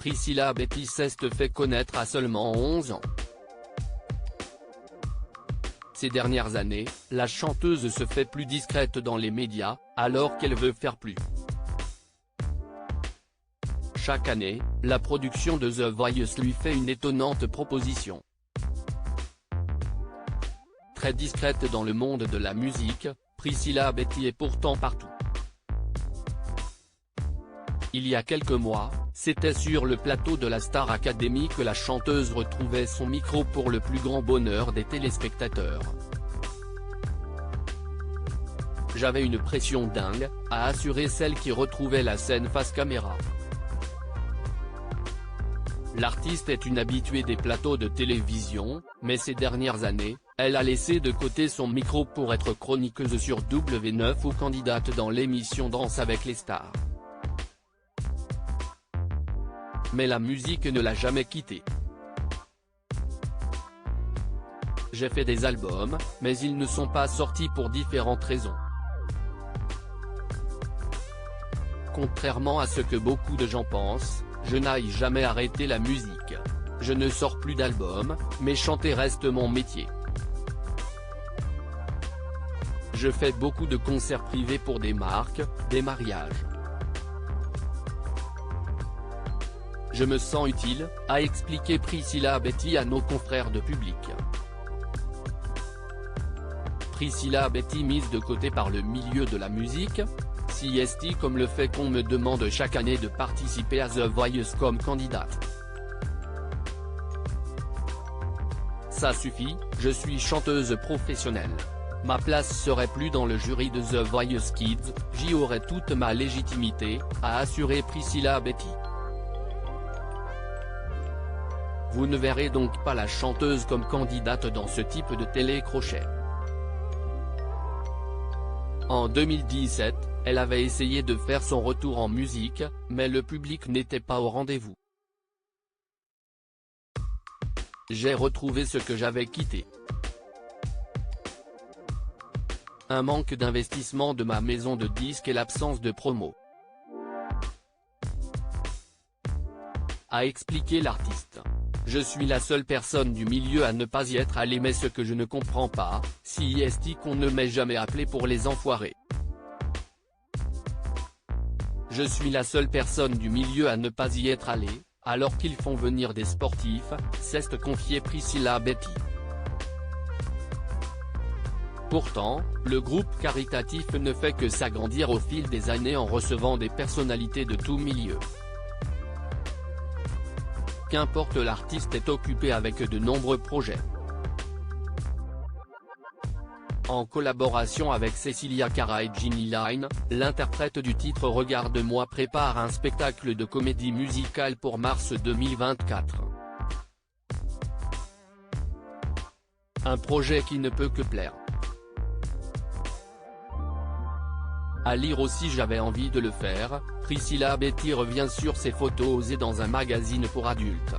Priscilla Betty s'est fait connaître à seulement 11 ans. Ces dernières années, la chanteuse se fait plus discrète dans les médias, alors qu'elle veut faire plus. Chaque année, la production de The Voice lui fait une étonnante proposition. Très discrète dans le monde de la musique, Priscilla Betty est pourtant partout. Il y a quelques mois, c'était sur le plateau de la Star Academy que la chanteuse retrouvait son micro pour le plus grand bonheur des téléspectateurs. J'avais une pression dingue, a assuré celle qui retrouvait la scène face caméra. L'artiste est une habituée des plateaux de télévision, mais ces dernières années, elle a laissé de côté son micro pour être chroniqueuse sur W9 ou candidate dans l'émission Danse avec les stars. Mais la musique ne l'a jamais quittée. J'ai fait des albums, mais ils ne sont pas sortis pour différentes raisons. Contrairement à ce que beaucoup de gens pensent, je n'ai jamais arrêté la musique. Je ne sors plus d'albums, mais chanter reste mon métier. Je fais beaucoup de concerts privés pour des marques, des mariages. Je me sens utile, a expliqué Priscilla Betty à nos confrères de Public. Priscilla Betty mise de côté par le milieu de la musique. Si est comme le fait qu'on me demande chaque année de participer à The Voice comme candidate. Ça suffit, je suis chanteuse professionnelle. Ma place serait plus dans le jury de The Voice Kids, j'y aurais toute ma légitimité, a assuré Priscilla Betty. Vous ne verrez donc pas la chanteuse comme candidate dans ce type de télécrochet. En 2017, elle avait essayé de faire son retour en musique, mais le public n'était pas au rendez-vous. J'ai retrouvé ce que j'avais quitté. Un manque d'investissement de ma maison de disques et l'absence de promo. A expliqué l'artiste. Je suis la seule personne du milieu à ne pas y être allée, mais ce que je ne comprends pas, si est qu'on ne m'ait jamais appelé pour les enfoirés. Je suis la seule personne du milieu à ne pas y être allée, alors qu'ils font venir des sportifs, s'est confiée Priscilla Betty. Pourtant, le groupe caritatif ne fait que s'agrandir au fil des années en recevant des personnalités de tout milieu. Qu'importe, l'artiste est occupé avec de nombreux projets. En collaboration avec Cecilia Cara et Ginny Line, l'interprète du titre Regarde-moi prépare un spectacle de comédie musicale pour mars 2024. Un projet qui ne peut que plaire. À lire aussi. J'avais envie de le faire, Priscilla Betty revient sur ses photos osées dans un magazine pour adultes.